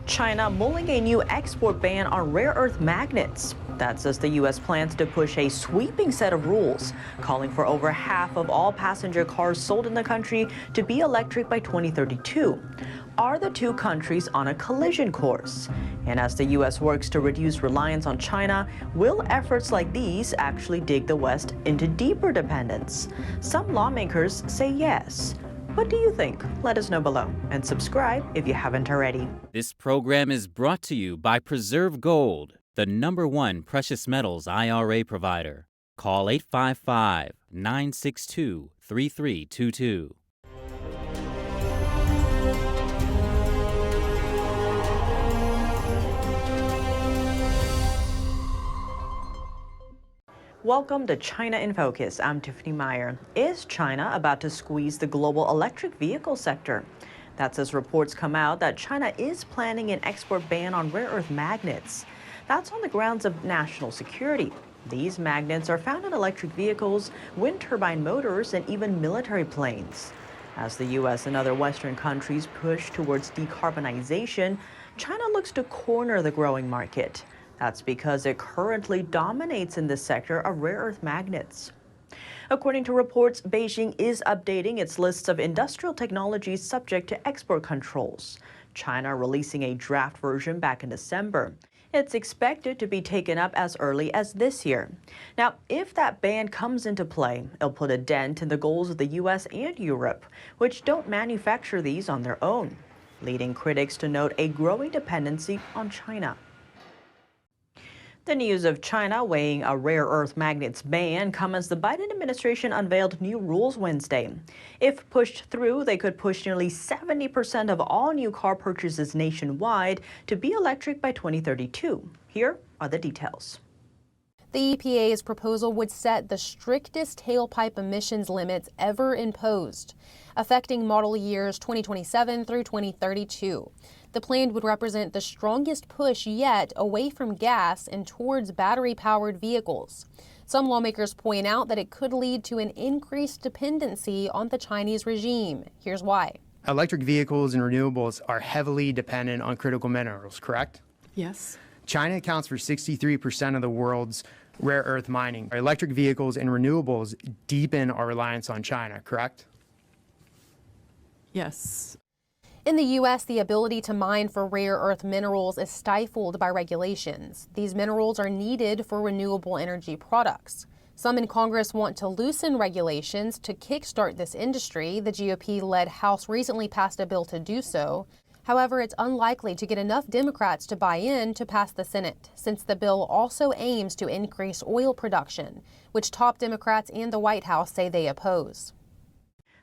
China mulling a new export ban on rare earth magnets. That's as the U.S. plans to push a sweeping set of rules, calling for over half of all passenger cars sold in the country to be electric by 2032. Are the two countries on a collision course? And as the U.S. works to reduce reliance on China, will efforts like these actually dig the West into deeper dependence? Some lawmakers say yes. What do you think? Let us know below and subscribe if you haven't already. This program is brought to you by Preserve Gold, the #1 precious metals IRA provider. Call 855-962-3322. Welcome to China in Focus. I'm Tiffany Meyer. Is China about to squeeze the global electric vehicle sector? That's as reports come out that China is planning an export ban on rare earth magnets. That's on the grounds of national security. These magnets are found in electric vehicles, wind turbine motors, and even military planes. As the U.S. and other Western countries push towards decarbonization, China looks to corner the growing market. That's because it currently dominates in this sector of rare earth magnets. According to reports, Beijing is updating its lists of industrial technologies subject to export controls, China releasing a draft version back in December. It's expected to be taken up as early as this year. Now, if that ban comes into play, it'll put a dent in the goals of the U.S. and Europe, which don't manufacture these on their own, leading critics to note a growing dependency on China. The news of China weighing a rare earth magnets ban comes as the Biden administration unveiled new rules Wednesday. If pushed through, they could push nearly 70% of all new car purchases nationwide to be electric by 2032. Here are the details. The EPA's proposal would set the strictest tailpipe emissions limits ever imposed, affecting model years 2027 through 2032. The plan would represent the strongest push yet away from gas and towards battery-powered vehicles. Some lawmakers point out that it could lead to an increased dependency on the Chinese regime. Here's why. Electric vehicles and renewables are heavily dependent on critical minerals, correct? Yes. China accounts for 63% of the world's rare earth mining. Electric vehicles and renewables deepen our reliance on China, correct? Yes. In the U.S., the ability to mine for rare earth minerals is stifled by regulations. These minerals are needed for renewable energy products. Some in Congress want to loosen regulations to kickstart this industry. The GOP-led House recently passed a bill to do so. However, it's unlikely to get enough Democrats to buy in to pass the Senate, since the bill also aims to increase oil production, which top Democrats and the White House say they oppose.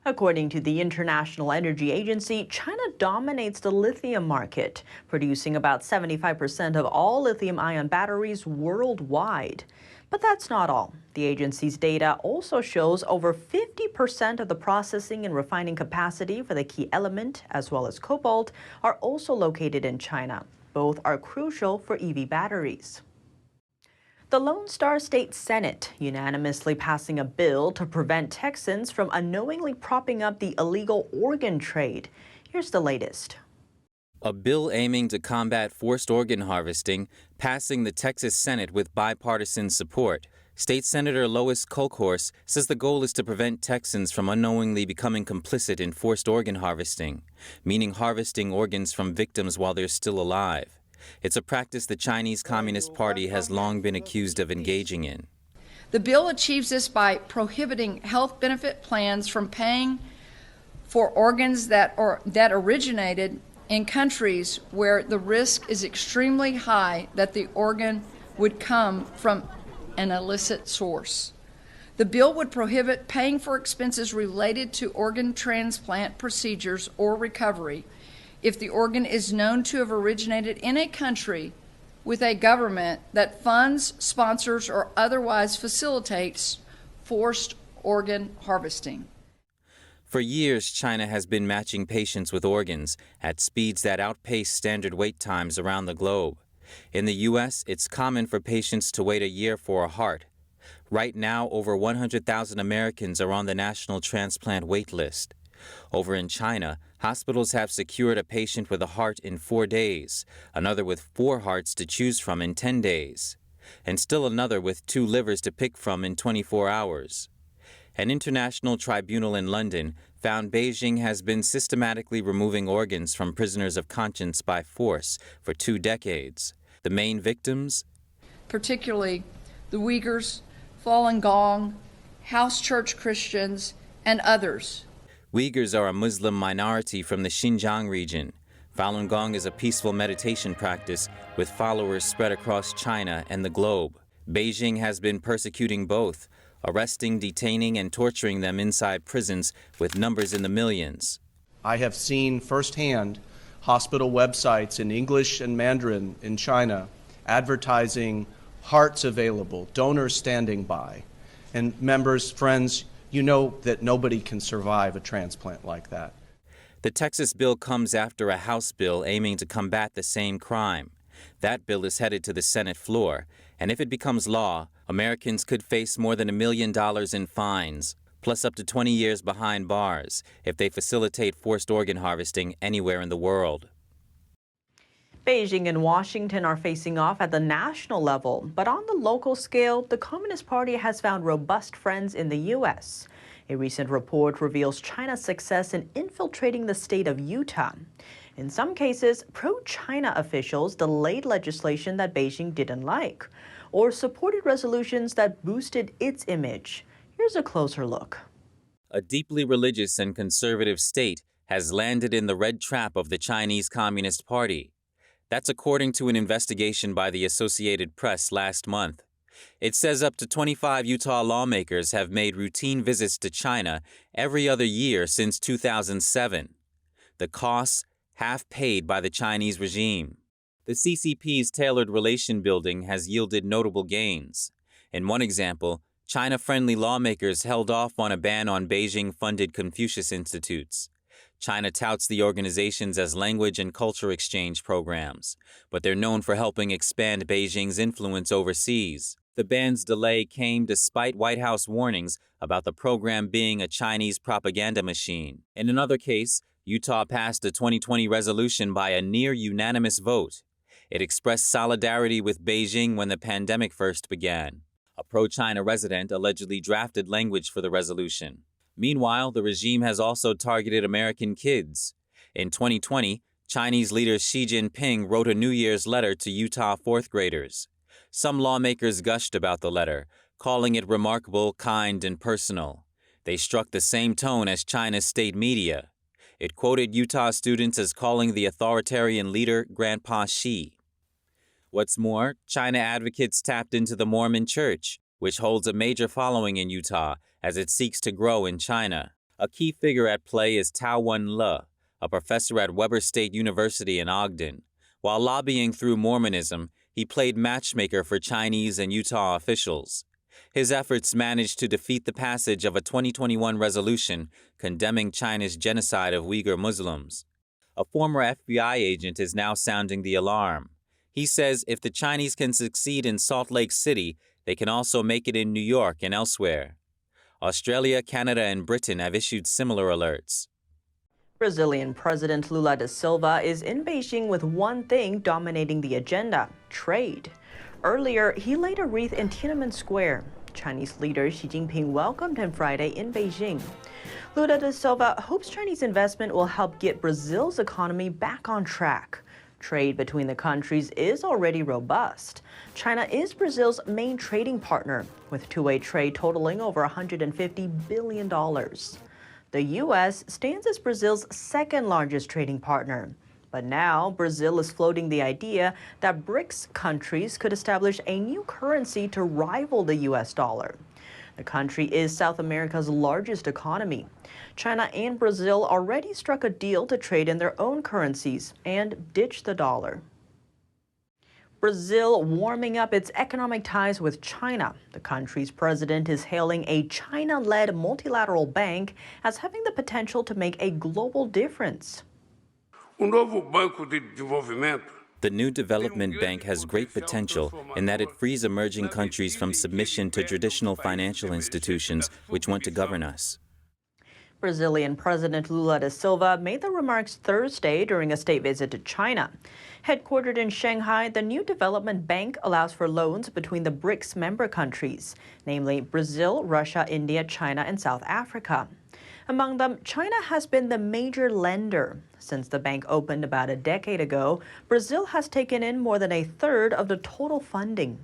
According to the International Energy Agency, China dominates the lithium market, producing about 75% of all lithium-ion batteries worldwide. But that's not all. The agency's data also shows over 50% of the processing and refining capacity for the key element, as well as cobalt, are also located in China. Both are crucial for EV batteries. The Lone Star State Senate unanimously passing a bill to prevent Texans from unknowingly propping up the illegal organ trade. Here's the latest. A bill aiming to combat forced organ harvesting, passing the Texas Senate with bipartisan support. State Senator Lois Kolkhorst says the goal is to prevent Texans from unknowingly becoming complicit in forced organ harvesting, meaning harvesting organs from victims while they're still alive. It's a practice the Chinese Communist Party has long been accused of engaging in. The bill achieves this by prohibiting health benefit plans from paying for organs that originated in countries where the risk is extremely high that the organ would come from an illicit source. The bill would prohibit paying for expenses related to organ transplant procedures or recovery if the organ is known to have originated in a country with a government that funds, sponsors, or otherwise facilitates forced organ harvesting. For years, China has been matching patients with organs at speeds that outpace standard wait times around the globe. In the U.S., it's common for patients to wait a year for a heart. Right now, over 100,000 Americans are on the national transplant wait list. Over in China, hospitals have secured a patient with a heart in 4 days, another with 4 hearts to choose from in 10 days, and still another with 2 livers to pick from in 24 hours. An international tribunal in London found Beijing has been systematically removing organs from prisoners of conscience by force for 2 decades. The main victims? Particularly the Uyghurs, Falun Gong, house church Christians, and others. Uyghurs are a Muslim minority from the Xinjiang region. Falun Gong is a peaceful meditation practice with followers spread across China and the globe. Beijing has been persecuting both, arresting, detaining, and torturing them inside prisons with numbers in the millions. I have seen firsthand hospital websites in English and Mandarin in China advertising hearts available, donors standing by. And members, friends, you know that nobody can survive a transplant like that. The Texas bill comes after a House bill aiming to combat the same crime. That bill is headed to the Senate floor, and if it becomes law, Americans could face more than $1 million in fines, plus up to 20 years behind bars if they facilitate forced organ harvesting anywhere in the world. Beijing and Washington are facing off at the national level, but on the local scale, the Communist Party has found robust friends in the U.S. A recent report reveals China's success in infiltrating the state of Utah. In some cases, pro-China officials delayed legislation that Beijing didn't like, or supported resolutions that boosted its image. Here's a closer look. A deeply religious and conservative state has landed in the red trap of the Chinese Communist Party. That's according to an investigation by the Associated Press last month. It says up to 25 Utah lawmakers have made routine visits to China every other year since 2007. The costs half paid by the Chinese regime. The CCP's tailored relation building has yielded notable gains. In one example, China-friendly lawmakers held off on a ban on Beijing-funded Confucius Institutes. China touts the organizations as language and culture exchange programs, but they're known for helping expand Beijing's influence overseas. The ban's delay came despite White House warnings about the program being a Chinese propaganda machine. In another case, Utah passed a 2020 resolution by a near-unanimous vote. It expressed solidarity with Beijing when the pandemic first began. A pro-China resident allegedly drafted language for the resolution. Meanwhile, the regime has also targeted American kids. In 2020, Chinese leader Xi Jinping wrote a New Year's letter to Utah fourth graders. Some lawmakers gushed about the letter, calling it remarkable, kind, and personal. They struck the same tone as China's state media. It quoted Utah students as calling the authoritarian leader Grandpa Xi. What's more, China advocates tapped into the Mormon Church, which holds a major following in Utah as it seeks to grow in China. A key figure at play is Taiwan Le, a professor at Weber State University in Ogden. While lobbying through Mormonism, he played matchmaker for Chinese and Utah officials. His efforts managed to defeat the passage of a 2021 resolution condemning China's genocide of Uyghur Muslims. A former FBI agent is now sounding the alarm. He says if the Chinese can succeed in Salt Lake City, they can also make it in New York and elsewhere. Australia, Canada, and Britain have issued similar alerts. Brazilian President Lula da Silva is in Beijing with one thing dominating the agenda: trade. Earlier, he laid a wreath in Tiananmen Square. Chinese leader Xi Jinping welcomed him Friday in Beijing. Lula da Silva hopes Chinese investment will help get Brazil's economy back on track. Trade between the countries is already robust. China is Brazil's main trading partner, with two-way trade totaling over $150 billion. The U.S. stands as Brazil's second largest trading partner. But now, Brazil is floating the idea that BRICS countries could establish a new currency to rival the U.S. dollar. The country is South America's largest economy. China and Brazil already struck a deal to trade in their own currencies and ditch the dollar. Brazil warming up its economic ties with China. The country's president is hailing a China-led multilateral bank as having the potential to make a global difference. The new development bank has great potential in that it frees emerging countries from submission to traditional financial institutions which want to govern us. Brazilian President Lula da Silva made the remarks Thursday during a state visit to China. Headquartered in Shanghai, the new development bank allows for loans between the BRICS member countries, namely Brazil, Russia, India, China, and South Africa. Among them, China has been the major lender. Since the bank opened about a decade ago, Brazil has taken in more than a third of the total funding.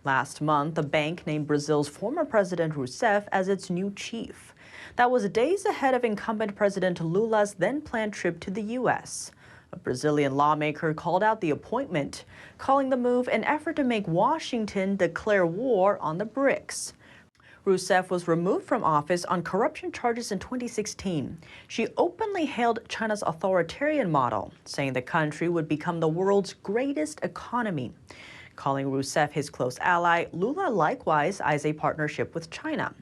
Last month, the bank named Brazil's former President Rousseff as its new chief. That was days ahead of incumbent President Lula's then-planned trip to the U.S. A Brazilian lawmaker called out the appointment, calling the move an effort to make Washington declare war on the BRICS. Rousseff was removed from office on corruption charges in 2016. She openly hailed China's authoritarian model, saying the country would become the world's greatest economy. Calling Rousseff his close ally, Lula likewise eyes a partnership with China.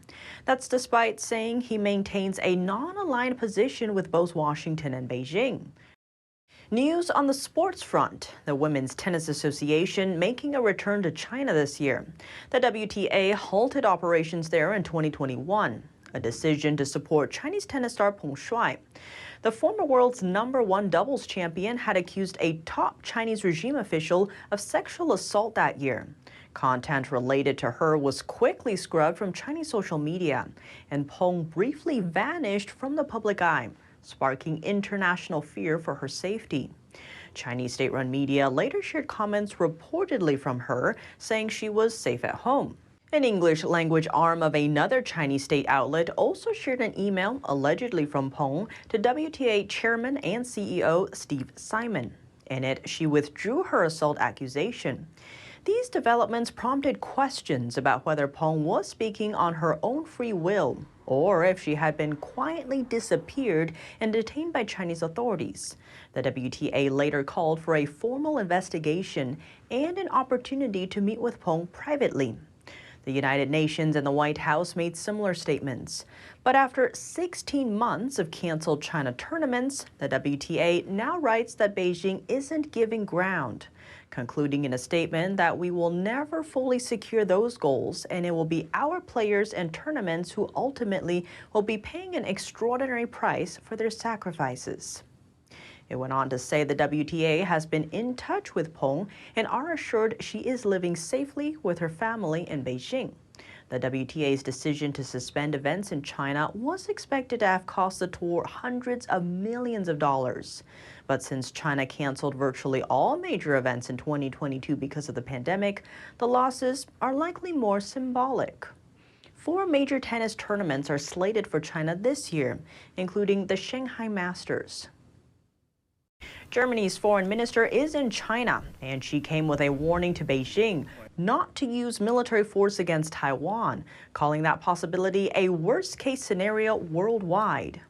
That's despite saying he maintains a non-aligned position with both Washington and Beijing. News on the sports front. The Women's Tennis Association making a return to China this year. The WTA halted operations there in 2021, a decision to support Chinese tennis star Peng Shuai. The former world's #1 doubles champion had accused a top Chinese regime official of sexual assault that year. Content related to her was quickly scrubbed from Chinese social media, and Peng briefly vanished from the public eye, sparking international fear for her safety. Chinese state-run media later shared comments reportedly from her, saying she was safe at home. An English-language arm of another Chinese state outlet also shared an email, allegedly from Peng, to WTA chairman and CEO Steve Simon. In it, she withdrew her assault accusation. These developments prompted questions about whether Peng was speaking on her own free will, or if she had been quietly disappeared and detained by Chinese authorities. The WTA later called for a formal investigation and an opportunity to meet with Peng privately. The United Nations and the White House made similar statements. But after 16 months of canceled China tournaments, the WTA now writes that Beijing isn't giving ground, concluding in a statement that we will never fully secure those goals, and it will be our players and tournaments who ultimately will be paying an extraordinary price for their sacrifices. It went on to say the WTA has been in touch with Peng and are assured she is living safely with her family in Beijing. The WTA's decision to suspend events in China was expected to have cost the tour hundreds of millions of dollars. But since China canceled virtually all major events in 2022 because of the pandemic, the losses are likely more symbolic. 4 major tennis tournaments are slated for China this year, including the Shanghai Masters. Germany's foreign minister is in China, and she came with a warning to Beijing not to use military force against Taiwan, calling that possibility a worst-case scenario worldwide.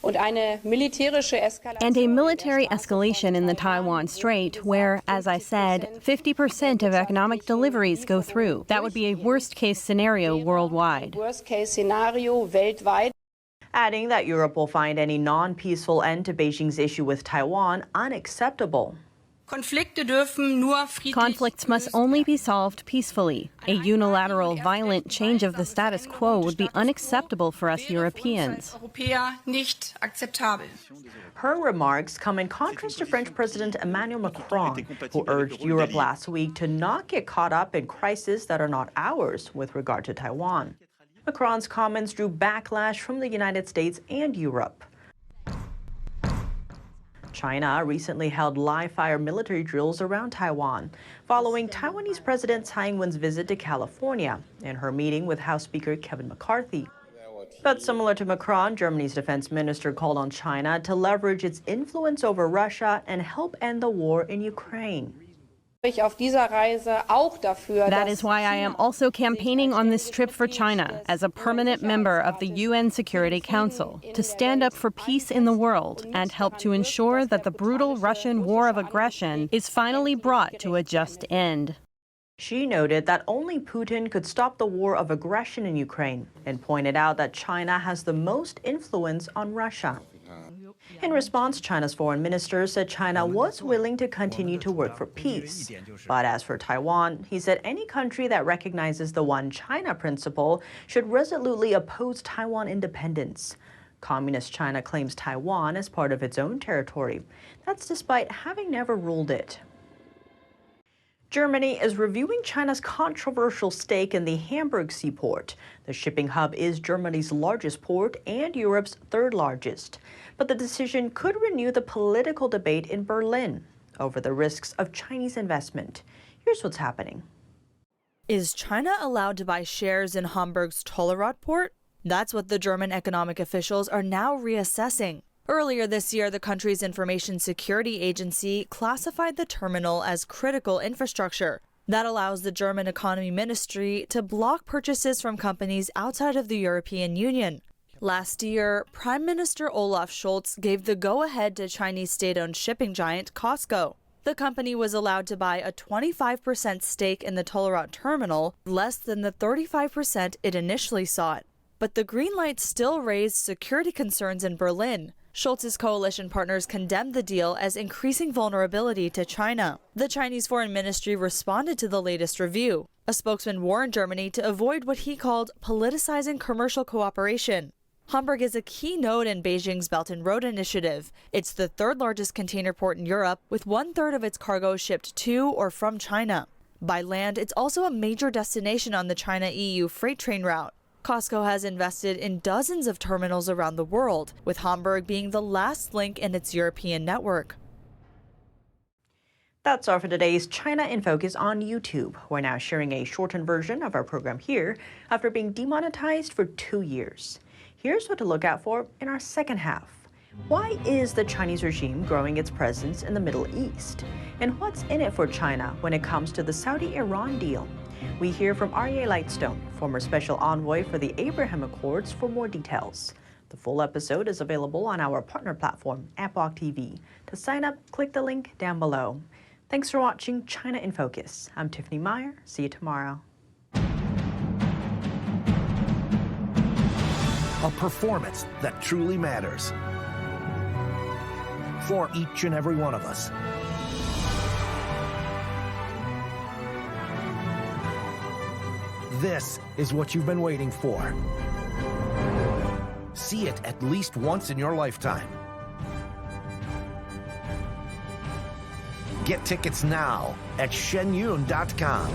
And a military escalation in the Taiwan Strait where, as I said, 50% of economic deliveries go through. That would be a worst-case scenario worldwide. Adding that Europe will find any non-peaceful end to Beijing's issue with Taiwan unacceptable. Conflicts must only be solved peacefully. A unilateral, violent change of the status quo would be unacceptable for us Europeans. Her remarks come in contrast to French President Emmanuel Macron, who urged Europe last week to not get caught up in crises that are not ours with regard to Taiwan. Macron's comments drew backlash from the United States and Europe. China recently held live-fire military drills around Taiwan, following Taiwanese President Tsai Ing-wen's visit to California and her meeting with House Speaker Kevin McCarthy. But similar to Macron, Germany's defense minister called on China to leverage its influence over Russia and help end the war in Ukraine. That is why I am also campaigning on this trip for China as a permanent member of the UN Security Council to stand up for peace in the world and help to ensure that the brutal Russian war of aggression is finally brought to a just end. She noted that only Putin could stop the war of aggression in Ukraine and pointed out that China has the most influence on Russia. In response, China's foreign minister said China was willing to continue to work for peace. But as for Taiwan, he said any country that recognizes the One China principle should resolutely oppose Taiwan independence, Communist China claims Taiwan as part of its own territory. That's despite having never ruled it. Germany is reviewing China's controversial stake in the Hamburg seaport. The shipping hub is Germany's largest port and Europe's third largest. But the decision could renew the political debate in Berlin over the risks of Chinese investment. Here's what's happening. Is China allowed to buy shares in Hamburg's Tollerod port? That's what the German economic officials are now reassessing. Earlier this year, the country's information security agency classified the terminal as critical infrastructure. That allows the German economy ministry to block purchases from companies outside of the European Union. Last year, Prime Minister Olaf Scholz gave the go-ahead to Chinese state-owned shipping giant COSCO. The company was allowed to buy a 25% stake in the Tollerod terminal, less than the 35% it initially sought. But the green light still raised security concerns in Berlin. Scholz's coalition partners condemned the deal as increasing vulnerability to China. The Chinese Foreign Ministry responded to the latest review. A spokesman warned Germany to avoid what he called politicizing commercial cooperation. Hamburg is a key node in Beijing's Belt and Road Initiative. It's the third largest container port in Europe, with 1/3 of its cargo shipped to or from China. By land, it's also a major destination on the China-EU freight train route. COSCO has invested in dozens of terminals around the world, with Hamburg being the last link in its European network. That's all for today's China in Focus on YouTube. We're now sharing a shortened version of our program here after being demonetized for 2 years. Here's what to look out for in our second half. Why is the Chinese regime growing its presence in the Middle East? And what's in it for China when it comes to the Saudi-Iran deal? We hear from R.A. Lightstone, former special envoy for the Abraham Accords, for more details. The full episode is available on our partner platform, Apog TV. To sign up, click the link down below. Thanks for watching China in Focus. I'm Tiffany Meyer. See you tomorrow. A performance that truly matters for each and every one of us. This is what you've been waiting for. See it at least once in your lifetime. Get tickets now at shenyun.com.